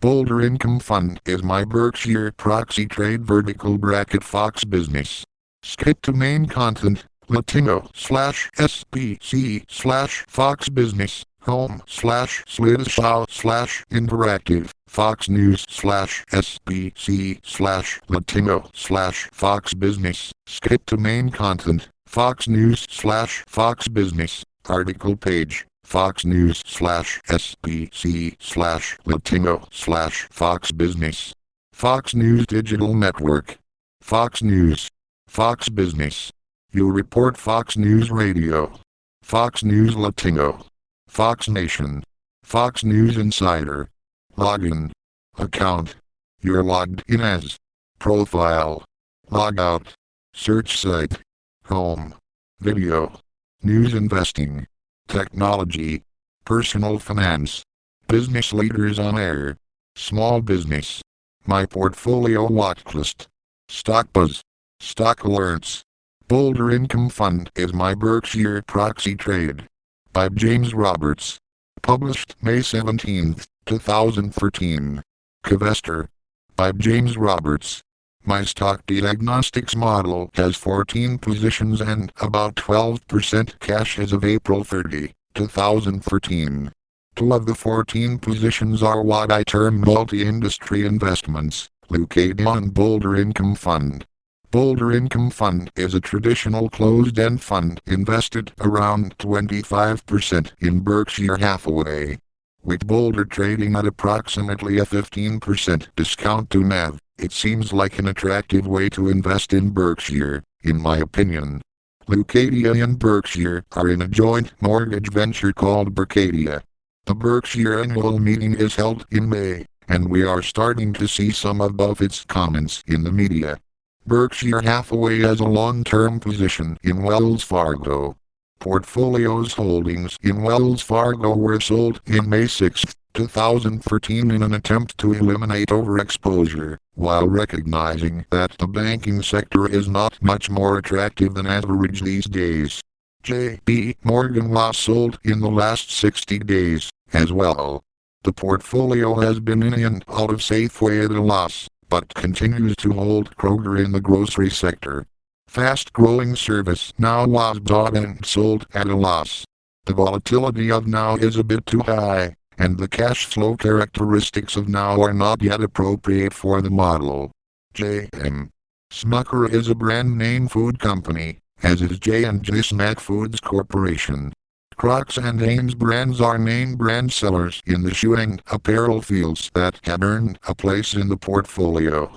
Boulder Income Fund is my Berkshire proxy trade vertical bracket Fox Business. Skip to main content, Latino/SBC/Fox Business, home/Slideshow/interactive, Fox News/SBC/Latino/Fox Business. Skip to main content, Fox News/Fox Business, article page. Fox News/SBC/Latino/Fox Business. Fox News Digital Network. Fox News. Fox Business. You report Fox News Radio. Fox News Latino. Fox Nation. Fox News Insider. Login. Account. You're logged in as. Profile. Logout. Search site. Home. Video. News investing. Technology, personal finance, business leaders on air, small business, my portfolio watchlist, stock buzz, stock alerts. Boulder Income Fund is my Berkshire proxy trade. By James Roberts. Published May 17, 2013. Covestor. By James Roberts. My stock diagnostics model has 14 positions and about 12% cash as of April 30, 2013. 2 of the 14 positions are what I term multi-industry investments, Leucadia and Boulder Income Fund. Boulder Income Fund is a traditional closed-end fund invested around 25% in Berkshire Hathaway, with Boulder trading at approximately a 15% discount to NAV. It seems like an attractive way to invest in Berkshire, in my opinion. Leucadia and Berkshire are in a joint mortgage venture called Berkadia. The Berkshire annual meeting is held in May, and we are starting to see some of its comments in the media. Berkshire Hathaway has a long-term position in Wells Fargo. Portfolio's holdings in Wells Fargo were sold in May 6, 2013 in an attempt to eliminate overexposure, while recognizing that the banking sector is not much more attractive than average these days. J.P. Morgan was sold in the last 60 days, as well. The portfolio has been in and out of Safeway at a loss, but continues to hold Kroger in the grocery sector. Fast-growing Service Now was bought and sold at a loss. The volatility of Now is a bit too high, and the cash flow characteristics of Now are not yet appropriate for the model. J.M. Smucker is a brand name food company, as is J&J Snack Foods Corporation. Crocs and Hanes brands are name brand sellers in the shoe and apparel fields that have earned a place in the portfolio.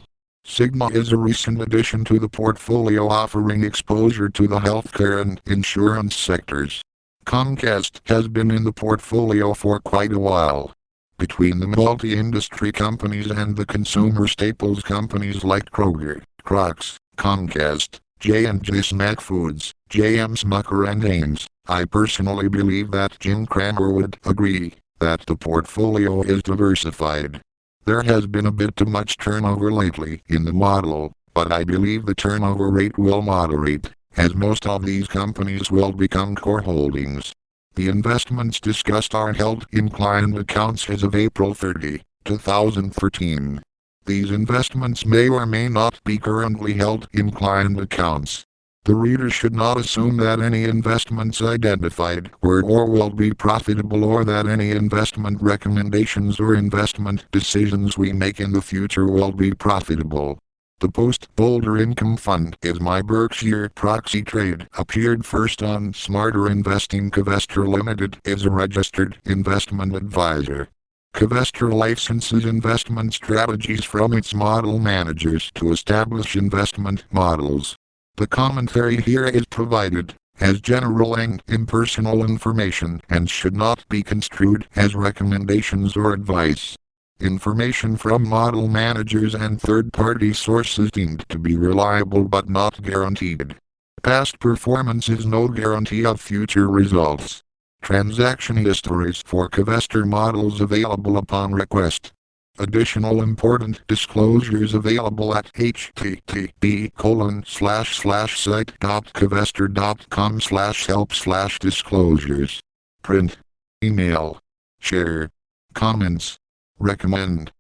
Cigna is a recent addition to the portfolio offering exposure to the healthcare and insurance sectors. Comcast has been in the portfolio for quite a while. Between the multi-industry companies and the consumer staples companies like Kroger, Crocs, Comcast, J&J Snack Foods, J.M. Smucker and Hanes, I personally believe that Jim Cramer would agree that the portfolio is diversified. There has been a bit too much turnover lately in the model, but I believe the turnover rate will moderate, as most of these companies will become core holdings. The investments discussed are held in client accounts as of April 30, 2013. These investments may or may not be currently held in client accounts. The reader should not assume that any investments identified were or will be profitable, or that any investment recommendations or investment decisions we make in the future will be profitable. The Boulder Income Fund is my Berkshire proxy trade. Appeared first on Smarter Investing. Covestor Limited is a registered investment advisor. Covestor licenses investment strategies from its model managers to establish investment models. The commentary here is provided as general and impersonal information and should not be construed as recommendations or advice. Information from model managers and third-party sources deemed to be reliable but not guaranteed. Past performance is no guarantee of future results. Transaction histories for Covestor models available upon request. Additional important disclosures available at http://site.covestor.com/help/disclosures. Print. Email. Share. Comments. Recommend.